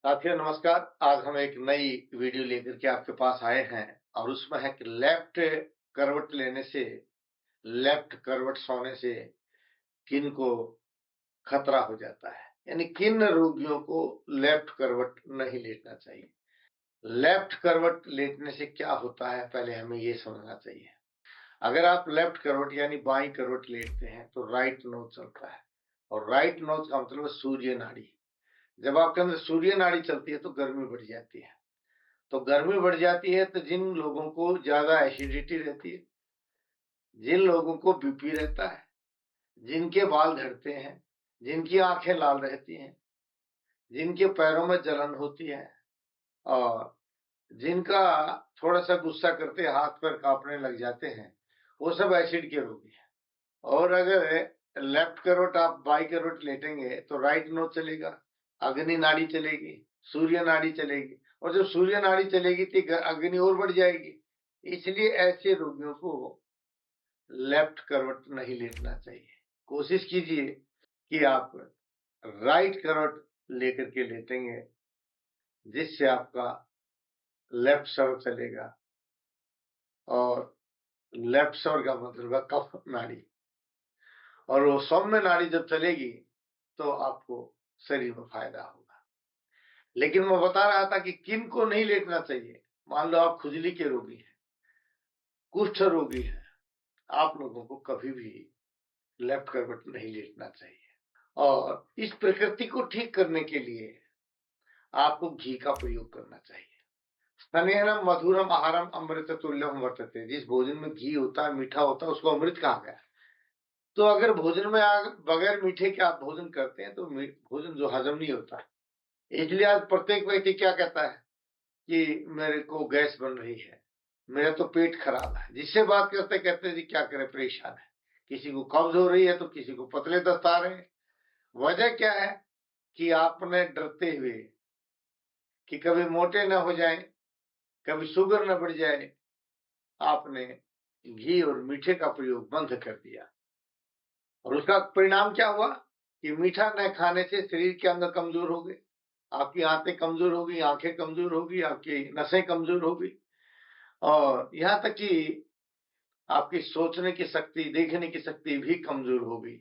साथियों नमस्कार। आज हम एक नई वीडियो लेकर के आपके पास आए हैं और उसमें है कि लेफ्ट करवट लेने से, लेफ्ट करवट सोने से किन को खतरा हो जाता है, यानी किन रोगियों को लेफ्ट करवट नहीं लेटना चाहिए। लेफ्ट करवट लेटने से क्या होता है, पहले हमें ये समझना चाहिए। अगर आप लेफ्ट करवट यानी बाईं करवट लेटते हैं तो राइट नोज चलता है, और राइट नोज का मतलब है सूर्य नाड़ी। जब आपके अंदर सूर्य नाड़ी चलती है तो गर्मी बढ़ जाती है। तो गर्मी बढ़ जाती है तो जिन लोगों को ज्यादा एसिडिटी रहती है, जिन लोगों को बीपी रहता है, जिनके बाल झड़ते हैं, जिनकी आंखें लाल रहती हैं, जिनके पैरों में जलन होती है, और जिनका थोड़ा सा गुस्सा करते हाथ पैर कांपने लग जाते हैं, वो सब एसिड के रोगी हैं। और अगर लेफ्ट करवट आप बाई करवट लेटेंगे तो राइट नोज चलेगा, अग्नि नाड़ी चलेगी, सूर्य नाड़ी चलेगी, और जब सूर्य नाड़ी चलेगी तो अग्नि और बढ़ जाएगी। इसलिए ऐसे रोगियों को लेफ्ट करवट नहीं लेटना चाहिए। कोशिश कीजिए कि आप राइट करवट लेकर के लेटेंगे, जिससे आपका लेफ्ट सर्व चलेगा। और लेफ्ट सर्व का मतलब है कफ नाड़ी, और वो सौम्य नाड़ी जब चलेगी तो आपको शरीर में फायदा होगा। लेकिन मैं बता रहा था कि किन को नहीं लेटना चाहिए। मान लो आप खुजली के रोगी हैं, कुष्ठ रोगी हैं, आप लोगों को कभी भी लेफ्ट करवट नहीं लेटना चाहिए। और इस प्रकृति को ठीक करने के लिए आपको घी का प्रयोग करना चाहिए। स्तनेन मधुरम आहारम अमृत तुल्यम वर्तते। जिस भोजन में घी होता है, मीठा होता है, उसको अमृत कहा गया। तो अगर भोजन में बगैर मीठे के आप भोजन करते हैं तो भोजन जो हजम नहीं होता। इसलिए आज प्रत्येक व्यक्ति क्या कहता है कि मेरे को गैस बन रही है, मेरा तो पेट खराब है। जिससे बात करते कहते हैं जी क्या करें, परेशान है। किसी को कब्ज हो रही है तो किसी को पतले दस्त आ रहे हैं। वजह क्या है कि आपने डरते हुए कि कभी मोटे न हो जाएं, कभी शुगर न बढ़ जाए, आपने घी और मीठे का प्रयोग बंद कर दिया। और उसका परिणाम क्या हुआ कि मीठा न खाने से शरीर के अंग कमजोर हो गए। आपकी आंतें कमजोर हो गई, आंखें कमजोर हो गई, आपकी नसें कमजोर हो गई, और यहाँ तक कि आपकी सोचने की शक्ति, देखने की शक्ति भी कमजोर हो गई,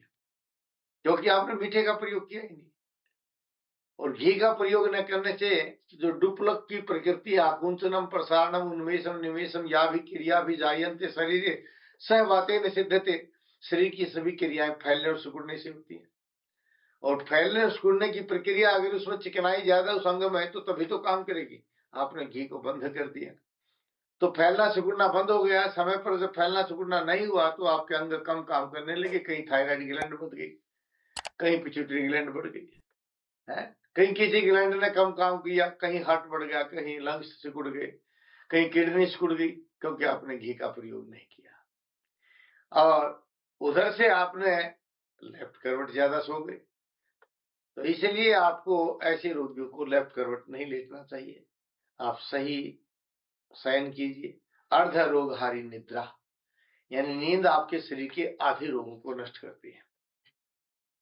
क्योंकि आपने मीठे का प्रयोग किया ही नहीं। और घी का प्रयोग न करने से जो डुप्लक की प्रकृति आकुंचनम प्रसारणम उन्मेषम निवेशम या भी क्रिया भी जायन्ते शरीर सह बातें निषिद्धते। शरीर की सभी क्रियाएं फैलने और सिकुड़ने से होती है, और फैलने और सिकुड़ने की प्रक्रिया अगर उसमें चिकनाई ज्यादा उस अंग में है तो तभी तो काम करेगी। आपने घी को बंद कर दिया तो फैलना सिकुड़ना बंद हो गया। समय पर जब फैलना सिकुड़ना नहीं हुआ तो आपके अंग कम काम करने लगे। कहीं थायराइड ग्लैंड बढ़ गई, कहीं पिट्यूटरी ग्लैंड बढ़ गई है, कहीं किसी ग्लैंड ने कम काम किया, कहीं हार्ट बढ़ गया, कहीं लंग्स सिकुड़ गए, कहीं किडनी सिकुड़ गई, क्योंकि आपने घी का प्रयोग नहीं किया। और उधर से आपने लेफ्ट करवट ज्यादा सो गए। तो इसलिए आपको ऐसे रोगियों को लेफ्ट करवट नहीं लेटना चाहिए। आप सही शयन कीजिए। अर्ध रोगहारी निद्रा, यानी नींद आपके शरीर के आधे रोगों को नष्ट करती है।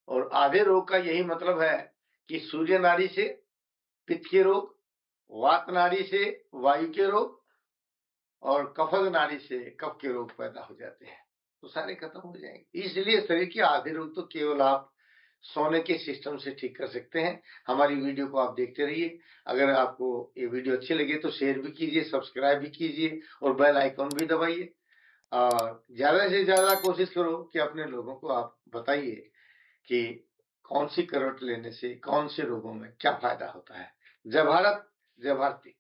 और आधे रोग का यही मतलब है कि सूर्य नाड़ी से पित्त के रोग, वात नाड़ी से वायु के रोग, और कफज नाड़ी से कफ के रोग पैदा हो जाते हैं, तो सारे खत्म हो जाएंगे। इसलिए शरीर के आधे रोग तो केवल आप सोने के सिस्टम से ठीक कर सकते हैं। हमारी वीडियो को आप देखते रहिए। अगर आपको ये वीडियो अच्छी लगे तो शेयर भी कीजिए, सब्सक्राइब भी कीजिए, और बेल आइकॉन भी दबाइए। और ज्यादा से ज्यादा कोशिश करो कि अपने लोगों को आप बताइए कि कौन सी करवट लेने से कौन से रोगों में क्या फायदा होता है। जय भारत, जय भारती।